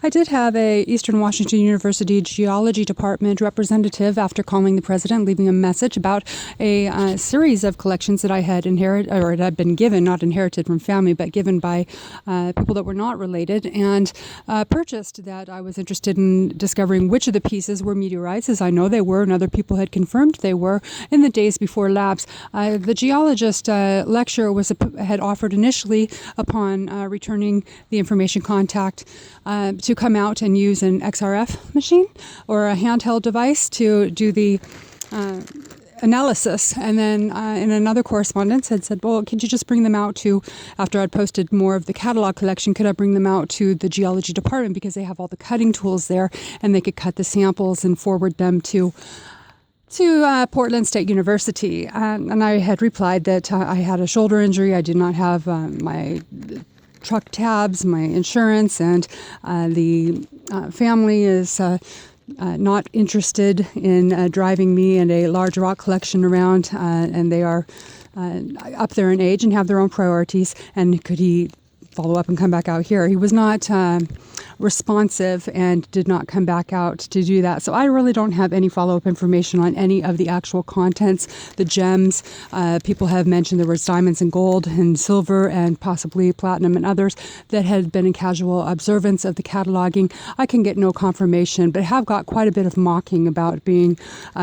I did have a Eastern Washington University Geology Department representative after calling the president, leaving a message about a series of collections that I had inherited, or had been given, not inherited from family, but given by people that were not related, and purchased, that I was interested in discovering which of the pieces were meteorites, as I know they were, and other people had confirmed they were in the days before labs. The geologist lecturer had offered initially, upon returning the information contact, to come out and use an XRF machine or a handheld device to do the analysis. And then in another correspondence had said, well, could you just bring them out to, after I'd posted more of the catalog collection, could I bring them out to the geology department, because they have all the cutting tools there and they could cut the samples and forward them to Portland State University. And I had replied that I had a shoulder injury. I did not have my truck tabs, my insurance, and the family is not interested in driving me and a large rock collection around, and they are up there in age and have their own priorities. And could he follow up and come back out here? He was not responsive and did not come back out to do that. So I really don't have any follow-up information on any of the actual contents, the gems. People have mentioned there was diamonds and gold and silver and possibly platinum and others that had been in casual observance of the cataloging. I can get no confirmation, but have got quite a bit of mocking about being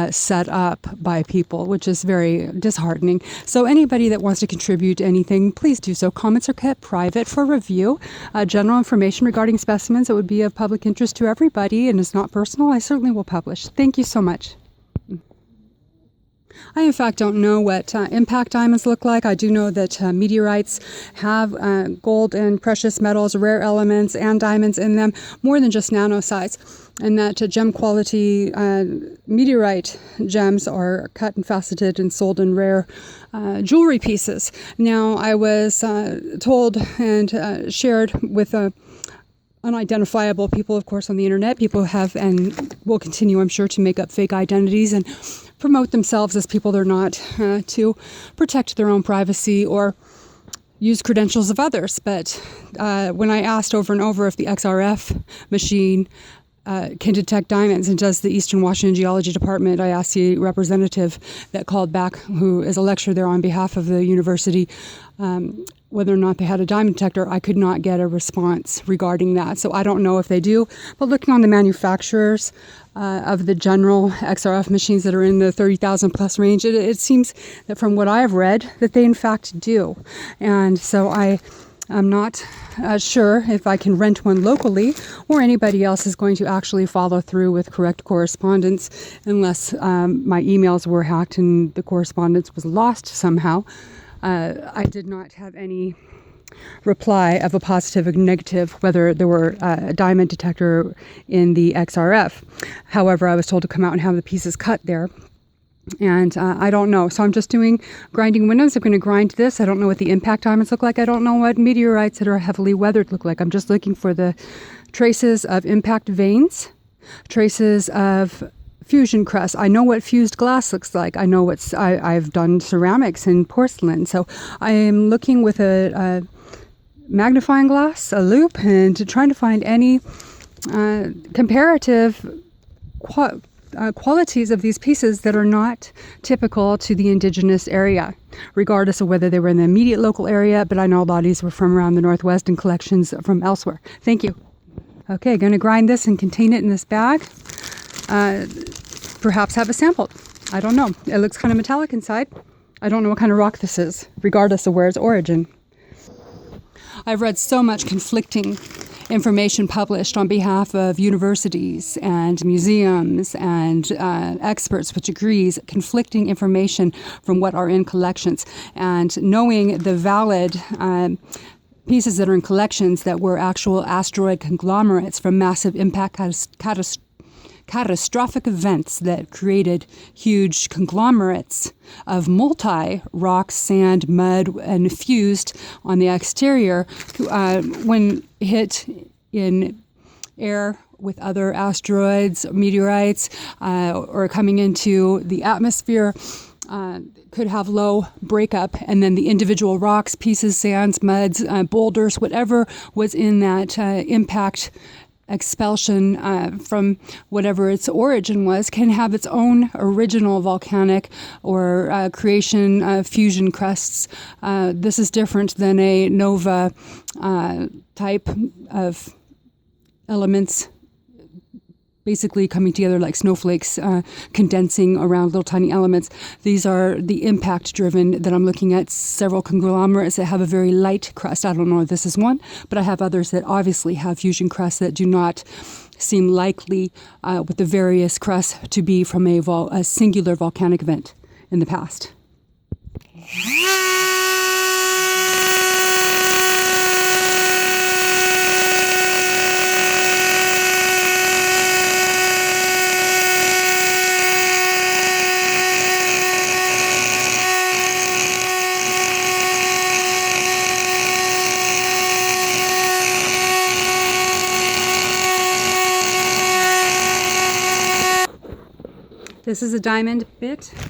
set up by people, which is very disheartening. So anybody that wants to contribute anything, please do so. Comments are kept private for review. General information regarding specimens that would be of public interest to everybody and is not personal, I certainly will publish. Thank you so much. I, in fact, don't know what impact diamonds look like. I do know that meteorites have gold and precious metals, rare elements, and diamonds in them, more than just nano size, and that gem quality meteorite gems are cut and faceted and sold in rare jewelry pieces. Now, I was told and shared with unidentifiable people, of course, on the internet. People have and will continue, I'm sure, to make up fake identities and promote themselves as people they're not, to protect their own privacy or use credentials of others. But when I asked over and over if the XRF machine can detect diamonds, and does the Eastern Washington Geology Department, I asked the representative that called back, who is a lecturer there on behalf of the university, whether or not they had a diamond detector. I could not get a response regarding that. So I don't know if they do, but looking on the manufacturers of the general XRF machines that are in the 30,000 plus range, it seems that from what I've read that they in fact do. And so I'm not sure if I can rent one locally or anybody else is going to actually follow through with correct correspondence, unless my emails were hacked and the correspondence was lost somehow. I did not have any reply of a positive or negative whether there were a diamond detector in the XRF. However, I was told to come out and have the pieces cut there. And I don't know. So I'm just doing grinding windows. I'm going to grind this. I don't know what the impact diamonds look like. I don't know what meteorites that are heavily weathered look like. I'm just looking for the traces of impact veins, traces of fusion crust. I know what fused glass looks like. I know I've done ceramics and porcelain. So I am looking with a magnifying glass, a loop, and trying to find any comparative qualities of these pieces that are not typical to the indigenous area, regardless of whether they were in the immediate local area, but I know a lot of these were from around the Northwest and collections from elsewhere. Thank you. Okay, going to grind this and contain it in this bag. Perhaps have a sample. I don't know. It looks kind of metallic inside. I don't know what kind of rock this is, regardless of where its origin. I've read so much conflicting information published on behalf of universities and museums and experts with degrees, conflicting information from what are in collections. And knowing the valid pieces that are in collections that were actual asteroid conglomerates from massive impact catastrophic events that created huge conglomerates of multi-rock, sand, mud, and fused on the exterior when hit in air with other asteroids, meteorites, or coming into the atmosphere, could have low breakup, and then the individual rocks, pieces, sands, muds, boulders, whatever was in that impact expulsion from whatever its origin was can have its own original volcanic or creation fusion crusts. This is different than a nova type of elements basically coming together like snowflakes, condensing around little tiny elements. These are the impact driven that I'm looking at. Several conglomerates that have a very light crust. I don't know if this is one, but I have others that obviously have fusion crusts that do not seem likely with the various crusts to be from a singular volcanic event in the past. This is a diamond bit.